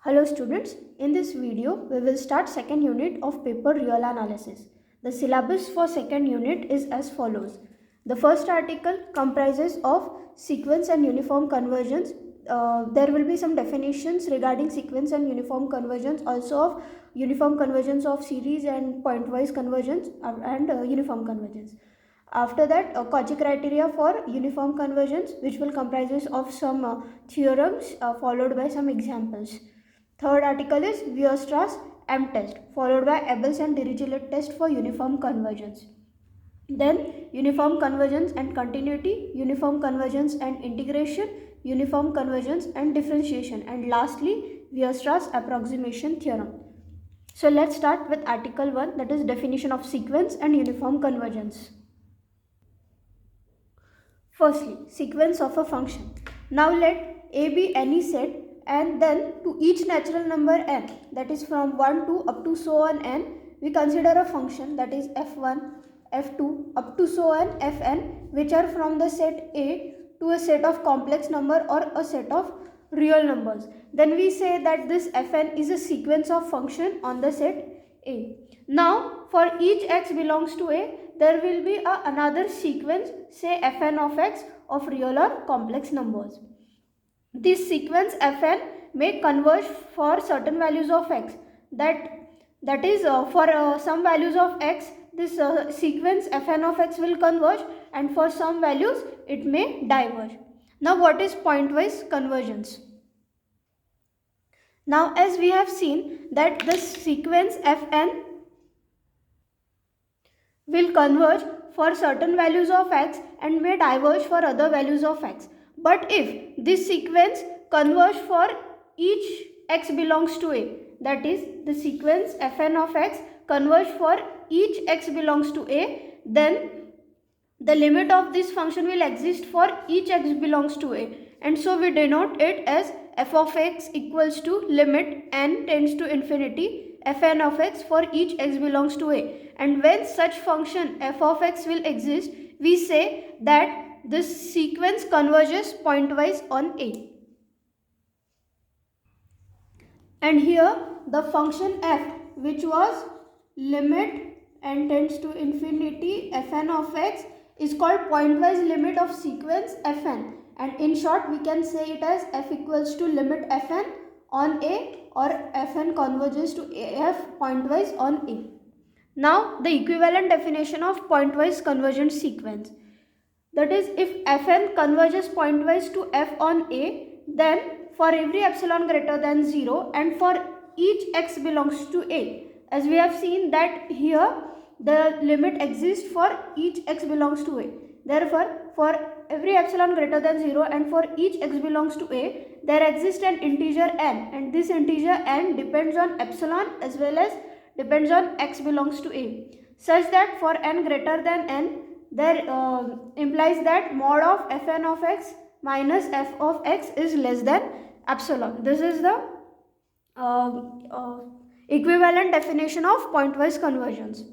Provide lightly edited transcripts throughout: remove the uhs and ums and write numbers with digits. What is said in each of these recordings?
Hello students, in this video we will start second unit of paper real analysis. The syllabus for second unit is as follows. The first article comprises of sequence and uniform convergence. There will be some definitions regarding sequence and uniform convergence, also of uniform convergence of series and pointwise convergence and uniform convergence. After that, Cauchy criteria for uniform convergence, which will comprises of some theorems followed by some examples. Third article is Weierstrass M test, followed by Abels and Dirichlet test for uniform convergence. Then uniform convergence and continuity, uniform convergence and integration, uniform convergence and differentiation, and lastly Weierstrass approximation theorem. So let's start with article 1, that is definition of sequence and uniform convergence. Firstly, sequence of a function. Now let A be any set, and then to each natural number n, that is from 1 to up to so on n, we consider a function that is f1, f2 up to so on fn, which are from the set A to a set of complex number or a set of real numbers. Then we say that this fn is a sequence of function on the set A. Now for each x belongs to A, there will be another sequence, say fn of x, of real or complex numbers. This sequence fn may converge for certain values of x. That is for some values of x, this sequence fn of x will converge, and for some values it may diverge. Now what is pointwise convergence? Now as we have seen that this sequence fn will converge for certain values of x and may diverge for other values of x. But if this sequence converge for each x belongs to A, that is the sequence fn of x converge for each x belongs to A, then the limit of this function will exist for each x belongs to A, and so we denote it as f of x equals to limit n tends to infinity fn of x for each x belongs to A. And when such function f of x will exist, we say that this sequence converges pointwise on A. And here the function f, which was limit n tends to infinity fn of x, is called pointwise limit of sequence fn, and in short we can say it as f equals to limit fn on A, or fn converges to f pointwise on A. Now the equivalent definition of pointwise convergent sequence, that is if fn converges pointwise to f on A, then for every epsilon greater than 0 and for each x belongs to A, as we have seen that here the limit exists for each x belongs to A. Therefore for every epsilon greater than 0 and for each x belongs to A, there exists an integer n, and this integer n depends on epsilon as well as depends on x belongs to A, such that for n greater than n, there implies that mod of fn of x minus f of x is less than epsilon. This is the equivalent definition of pointwise convergence,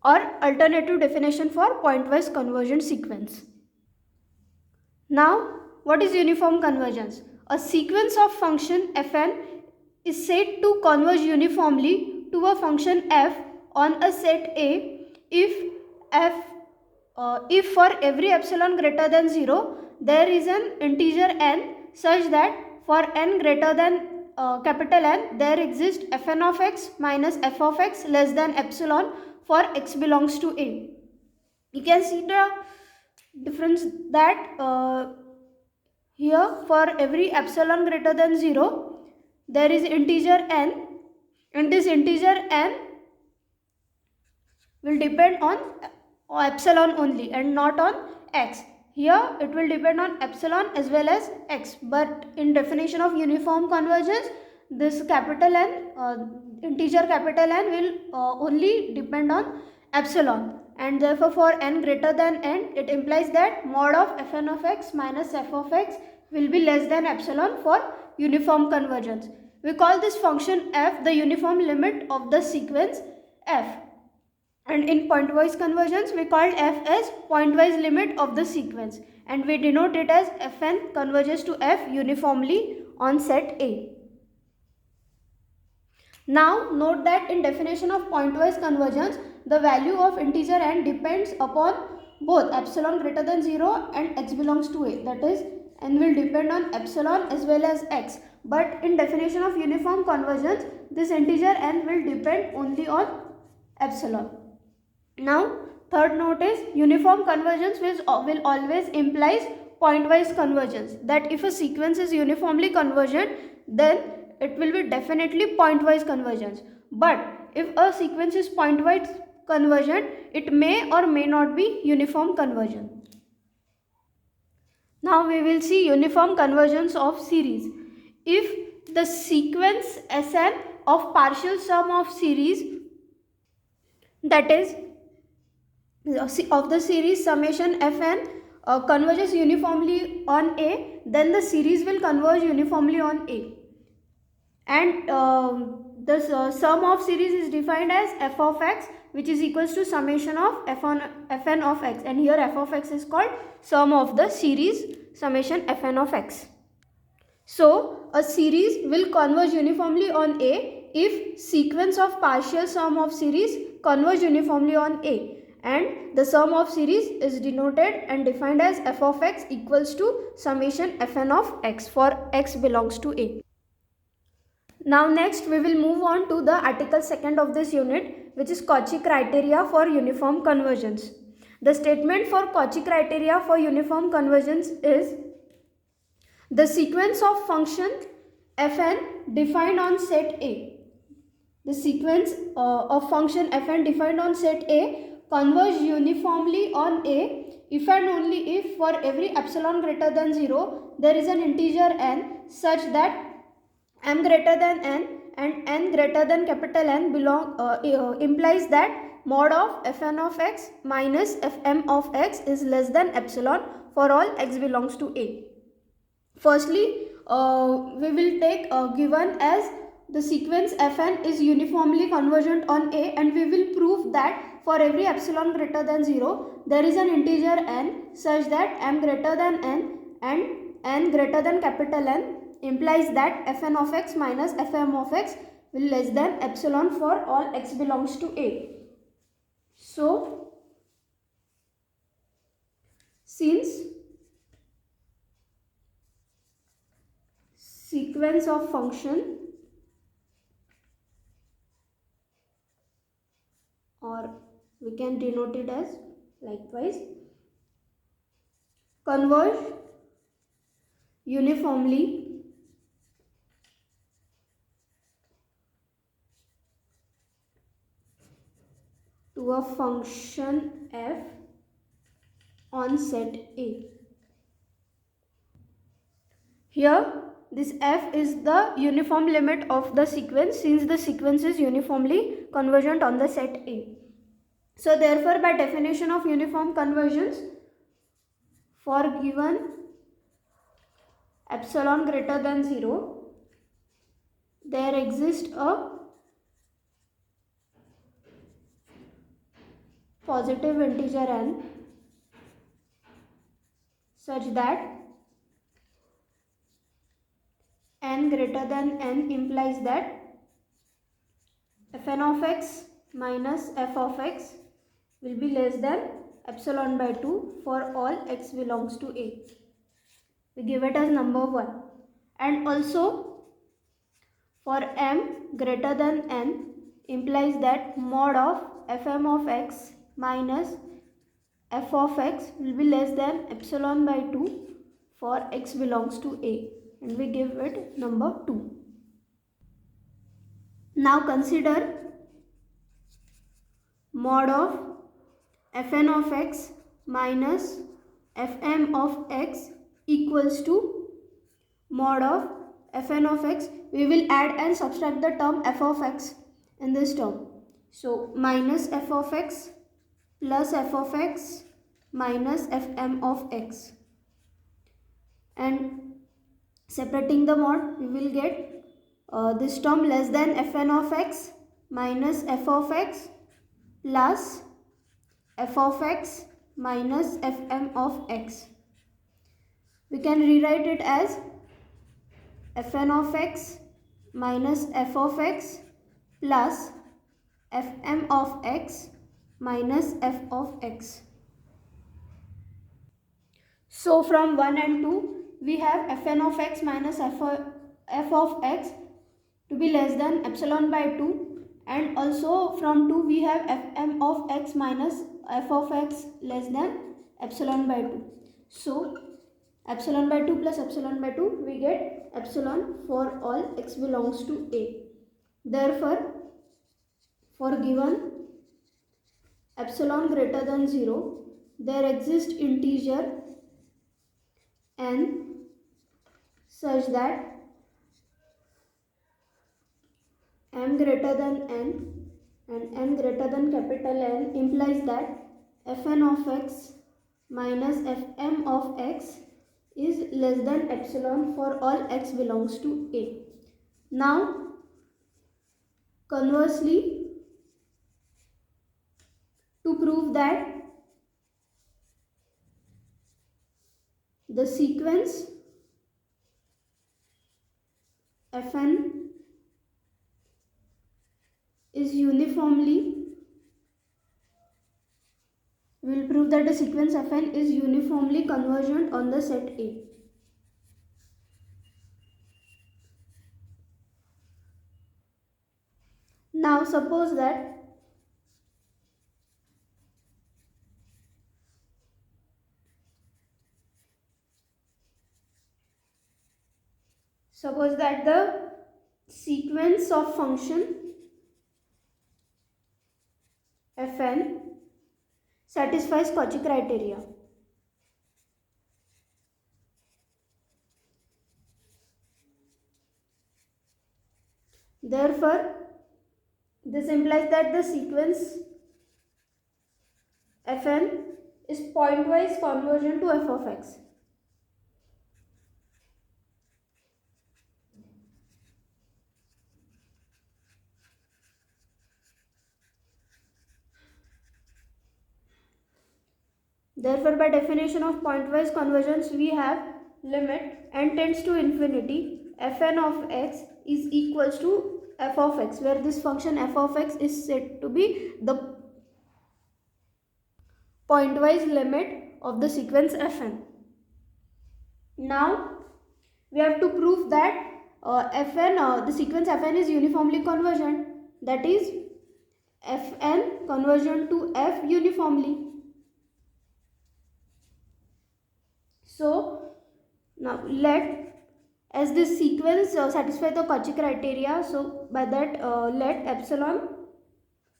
or alternative definition for pointwise convergent sequence. Now what is uniform convergence? A sequence of function fn is said to converge uniformly to a function f on a set A if for every epsilon greater than 0 there is an integer n, such that for n greater than capital N, there exists fn of x minus f of x less than epsilon for x belongs to A. You can see the difference that here for every epsilon greater than 0 there is integer n, and this integer n will depend on epsilon only and not on x. Here it will depend on epsilon as well as x, but in definition of uniform convergence, this capital N, integer capital N will only depend on epsilon, and therefore for n greater than n, it implies that mod of fn of x minus f of x will be less than epsilon for uniform convergence. We call this function f the uniform limit of the sequence f. And in pointwise convergence, we called f as pointwise limit of the sequence, and we denote it as fn converges to f uniformly on set A. Now note that in definition of pointwise convergence, the value of integer n depends upon both epsilon greater than 0 and x belongs to A. That is, n will depend on epsilon as well as x. But in definition of uniform convergence, this integer n will depend only on epsilon. Now third note is uniform convergence will always implies pointwise convergence. That if a sequence is uniformly convergent, then it will be definitely pointwise convergence. But if a sequence is pointwise convergent, it may or may not be uniform convergent. Now we will see uniform convergence of series. If the sequence Sn of partial sum of series, that is of the series summation Fn converges uniformly on A, then the series will converge uniformly on A. And the sum of series is defined as f of x, which is equals to summation of fn of x, and here f of x is called sum of the series summation fn of x. So a series will converge uniformly on A if sequence of partial sum of series converge uniformly on A, and the sum of series is denoted and defined as f of x equals to summation fn of x for x belongs to A. Now next we will move on to the article 2nd of this unit, which is Cauchy criteria for uniform convergence. The statement for Cauchy criteria for uniform convergence is the sequence of function fn defined on set A. The sequence of function fn defined on set A converge uniformly on A if and only if for every epsilon greater than 0 there is an integer n such that m greater than n and n greater than capital N implies that mod of fn of x minus fm of x is less than epsilon for all x belongs to A. Firstly, we will take given as the sequence fn is uniformly convergent on A, and we will prove that for every epsilon greater than 0 there is an integer n such that m greater than n and n greater than capital N implies that fn of x minus fm of x will less than epsilon for all x belongs to A. So since sequence of function, or we can denote it as likewise, converge uniformly to a function f on set A. Here this f is the uniform limit of the sequence since the sequence is uniformly convergent on the set A. So therefore by definition of uniform convergence, for given epsilon greater than 0 there exists a positive integer n such that n greater than n implies that fn of x minus f of x will be less than epsilon by 2 for all x belongs to A. We give it as number 1. And also for m greater than n implies that mod of fm of x minus f of x will be less than epsilon by 2 for x belongs to A, and we give it number 2. Now consider mod of fn of x minus fm of x equals to mod of fn of x. We will add and subtract the term f of x in this term. So minus f of x plus f of x minus fm of x, and separating the mod we will get this term less than fn of x minus f of x plus f of x minus fm of x. We can rewrite it as fn of x minus f of x plus fm of x minus f of x. So from 1 and 2 we have fn of x minus f of x to be less than epsilon by 2, and also from 2 we have fm of x minus f of x less than epsilon by 2. So epsilon by 2 plus epsilon by 2 we get epsilon for all x belongs to A. Therefore for given epsilon greater than 0 there exists integer n such that m greater than n and n greater than capital N implies that fn of x minus fm of x is less than epsilon for all x belongs to A. Now conversely, to prove that the sequence fn is uniformly, we will prove that the sequence fn is uniformly convergent on the set A. Now suppose that the sequence of function fn satisfies Cauchy criteria. Therefore this implies that the sequence fn is pointwise convergent to f of x. Therefore by definition of pointwise convergence we have limit n tends to infinity fn of x is equals to f of x, where this function f of x is said to be the pointwise limit of the sequence fn. Now we have to prove that the sequence fn is uniformly convergent, that is fn convergent to f uniformly. So now as this sequence satisfy the Cauchy criteria, so by that let epsilon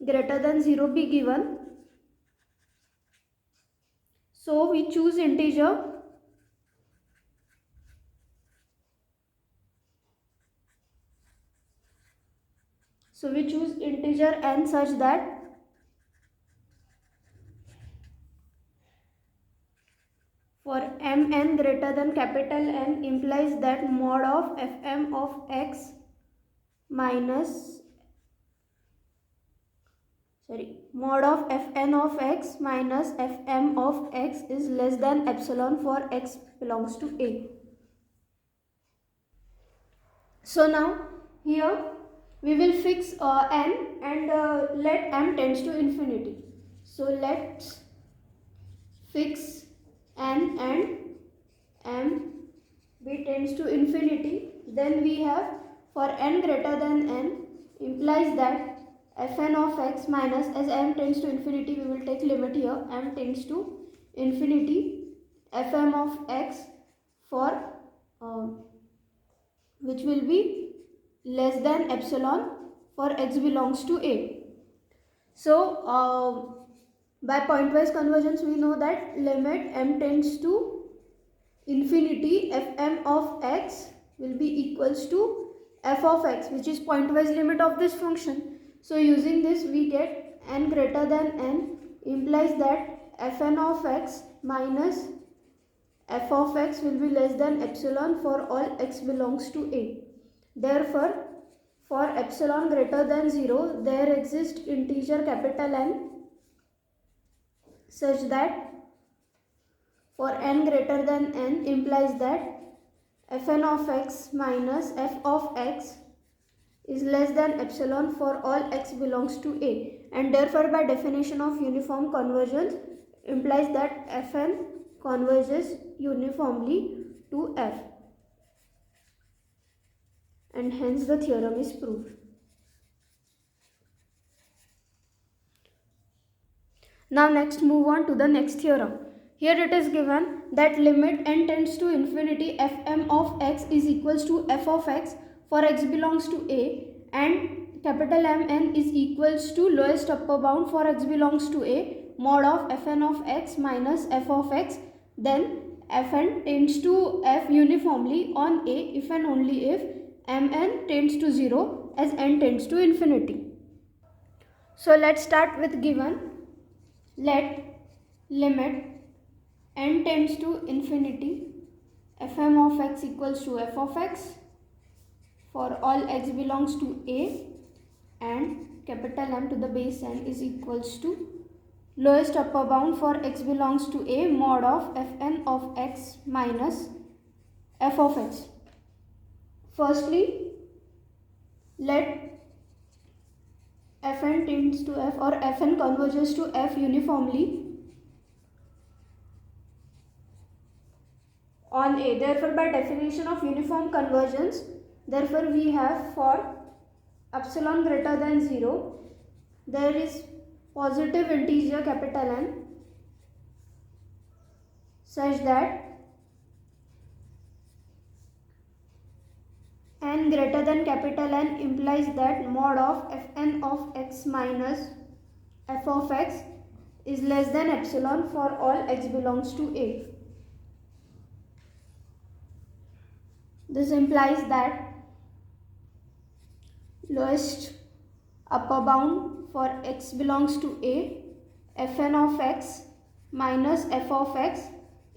greater than 0 be given. So we choose integer n such that for mn greater than capital N implies that mod of fm of x minus mod of fn of x minus fm of x is less than epsilon for x belongs to A. So now here we will fix n and let m tends to infinity. So let's fix n and m b tends to infinity. Then we have for n greater than n implies that fn of x minus, as m tends to infinity we will take limit here, m tends to infinity fm of x for which will be less than epsilon for x belongs to A. So by pointwise convergence we know that limit m tends to infinity fm of x will be equals to f of x, which is pointwise limit of this function. So using this we get n greater than n implies that fn of x minus f of x will be less than epsilon for all x belongs to A. Therefore for epsilon greater than 0 there exists integer capital N such that for n greater than n implies that fn of x minus f of x is less than epsilon for all x belongs to A, and therefore by definition of uniform convergence implies that fn converges uniformly to f, and hence the theorem is proved. Now next move on to the next theorem. Here it is given that limit n tends to infinity fm of x is equals to f of x for x belongs to A, and capital Mn is equals to lowest upper bound for x belongs to A mod of fn of x minus f of x. Then fn tends to f uniformly on A if and only if Mn tends to 0 as n tends to infinity. So let's start with given. Let limit n tends to infinity fm of x equals to f of x for all x belongs to A, and capital M to the base n is equals to lowest upper bound for x belongs to A mod of fn of x minus f of x. Firstly, let fn tends to f or fn converges to f uniformly on A. Therefore by definition of uniform convergence, therefore we have for epsilon greater than 0 there is positive integer capital N such that n greater than capital N implies that mod of fn of x minus f of x is less than epsilon for all x belongs to A. This implies that lowest upper bound for x belongs to A, fn of x minus f of x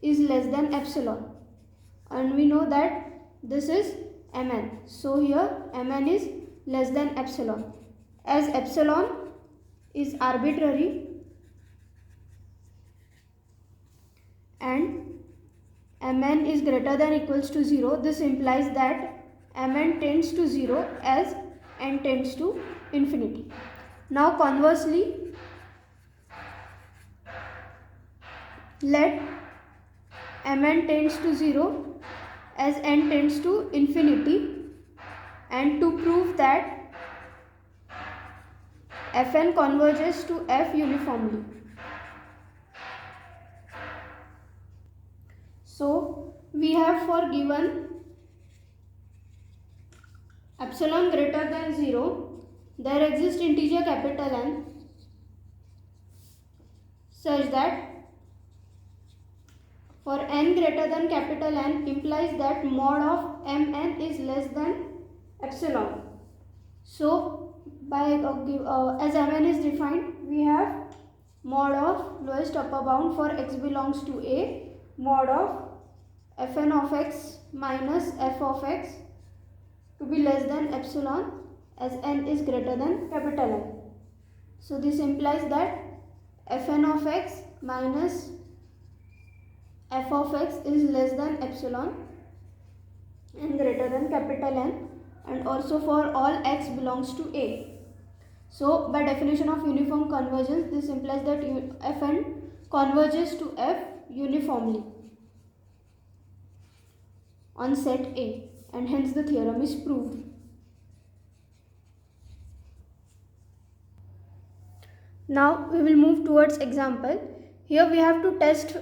is less than epsilon, and we know that this is Mn. So here Mn is less than epsilon. As epsilon is arbitrary and Mn is greater than equals to 0, this implies that Mn tends to 0 as n tends to infinity. Now conversely, let Mn tends to 0 as n tends to infinity, and to prove that fn converges to f uniformly. So we have for given epsilon greater than 0, there exists integer capital N such that for n greater than capital N implies that mod of Mn is less than epsilon. So by as Mn is defined, we have mod of lowest upper bound for x belongs to A mod of fn of x minus f of x to be less than epsilon as n is greater than capital N. So this implies that fn of x minus f of x is less than epsilon and greater than capital N, and also for all x belongs to A. So by definition of uniform convergence, this implies that fn converges to f uniformly on set A, and hence the theorem is proved. Now we will move towards example. Here we have to test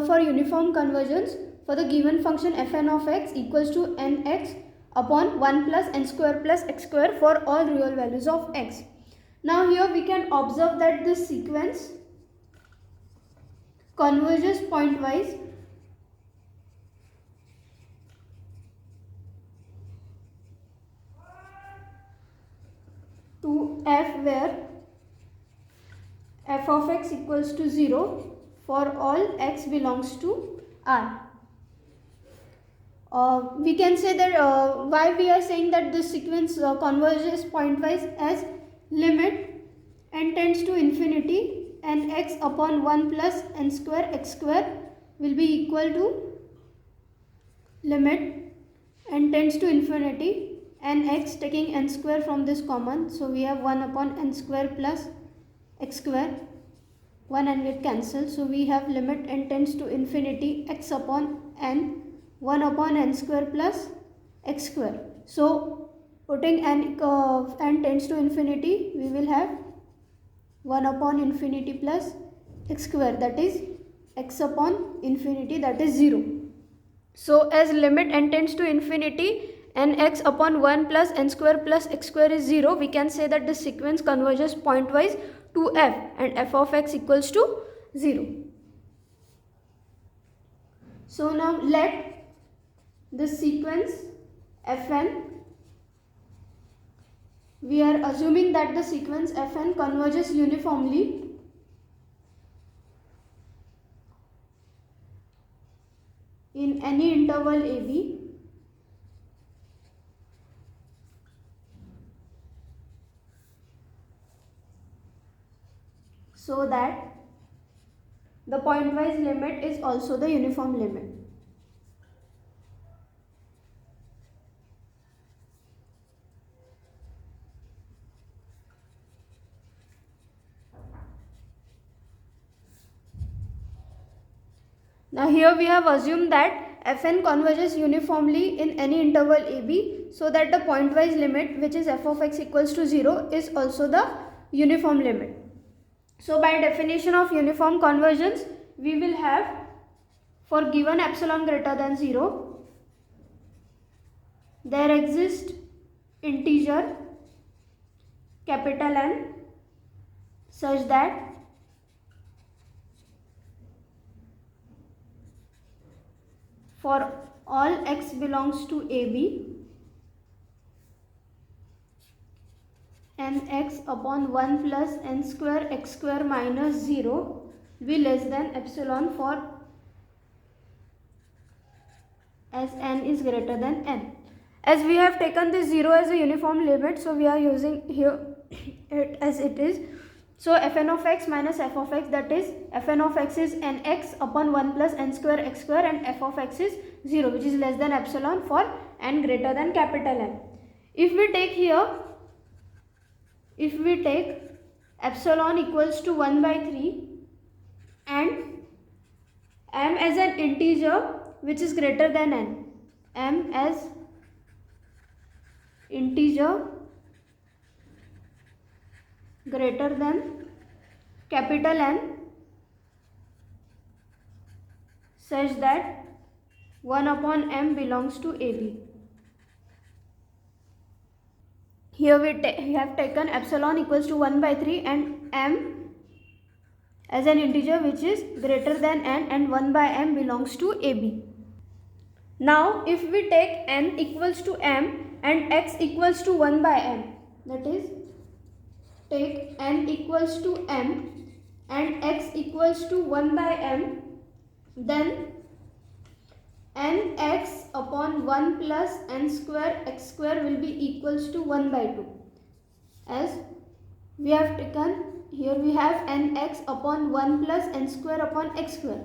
for uniform convergence for the given function fn of x equals to nx upon 1 plus n square plus x square for all real values of x. Now here we can observe that this sequence converges pointwise to f where f of x equals to 0 for all x belongs to R. We can say that why we are saying that this sequence converges pointwise, as limit n tends to infinity and x upon 1 plus n square x square will be equal to limit n tends to infinity, nx taking n square from this common, so we have 1 upon n square plus x square, 1 and get cancelled, so we have limit n tends to infinity x upon n, 1 upon n square plus x square. So putting n tends to infinity, we will have 1 upon infinity plus x square, that is x upon infinity, that is 0. So as limit n tends to infinity and x upon 1 plus n square plus x square is 0, we can say that the sequence converges pointwise to f and f of x equals to 0. So now let the sequence fn, we are assuming that the sequence fn converges uniformly in any interval ab so that the pointwise limit is also the uniform limit. Now here we have assumed that fn converges uniformly in any interval ab so that the pointwise limit, which is f of x equals to 0, is also the uniform limit. So by definition of uniform convergence, we will have, for given epsilon greater than 0, there exists integer capital N such that for all x belongs to AB, nx upon 1 plus n square x square minus 0 be less than epsilon for as n is greater than n. As we have taken this 0 as a uniform limit, so we are using here it as it is. So fn of x minus f of x, that is fn of x is nx upon 1 plus n square x square and f of x is 0, which is less than epsilon for n greater than capital N. If we take epsilon equals to 1 by 3 and m as an integer which is greater than n, m as integer greater than capital N such that 1 upon m belongs to AB. Here we have taken epsilon equals to 1 by 3 and m as an integer which is greater than n and 1 by m belongs to AB. Now if we take n equals to m and x equals to 1 by m, that is take n equals to m and x equals to 1 by m, then nx upon 1 plus n square x square will be equals to 1 by 2. As we have taken, here we have nx upon 1 plus n square upon x square.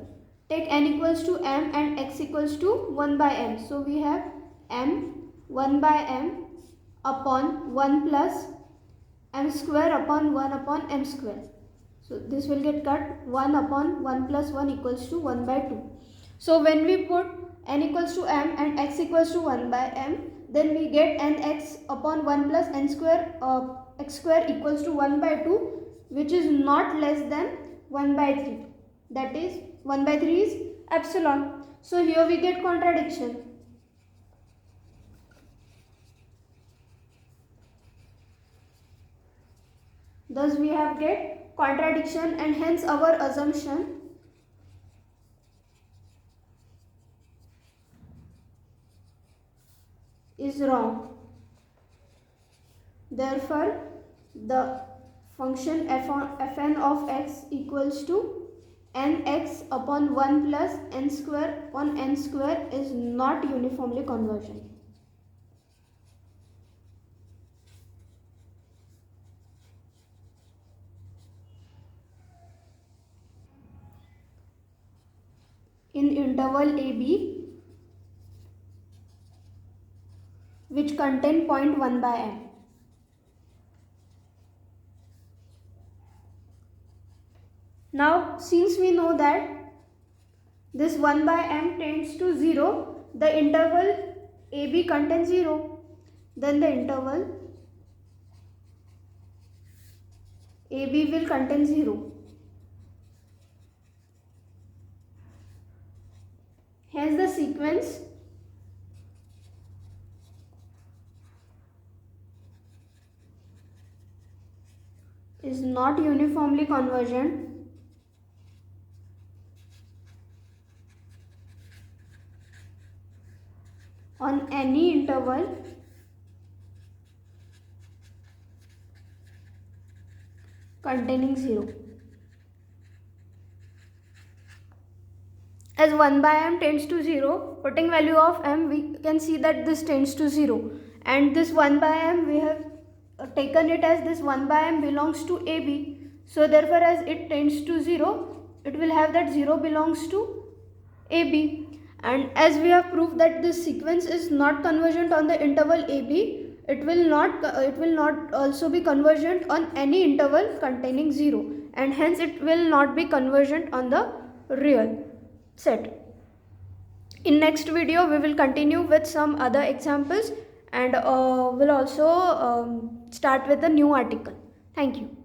Take n equals to m and x equals to 1 by m. So we have m 1 by m upon 1 plus m square upon 1 upon m square. So this will get cut, 1 upon 1 plus 1 equals to 1 by 2. So when we put n equals to m and x equals to 1 by m, then we get nx upon 1 plus n square x square equals to 1 by 2, which is not less than 1 by 3. That is 1 by 3 is epsilon. So here we get contradiction. Thus we have get contradiction and hence our assumption is wrong. Therefore, the function fn of x equals to nx upon 1 plus n square upon n square is not uniformly convergent. In interval AB, which contain point 1 by m. Now since we know that this 1 by m tends to 0, the interval AB contains 0, then the interval AB will contain 0. Hence the sequence is not uniformly convergent on any interval containing 0. As 1 by m tends to 0, putting value of m, we can see that this tends to 0, and this 1 by m we have taken it as this 1 by m belongs to AB. So therefore as it tends to 0, it will have that 0 belongs to AB. And as we have proved that this sequence is not convergent on the interval AB, it will not also be convergent on any interval containing 0, and hence it will not be convergent on the real set. In next video we will continue with some other examples, and will also start with a new article. Thank you.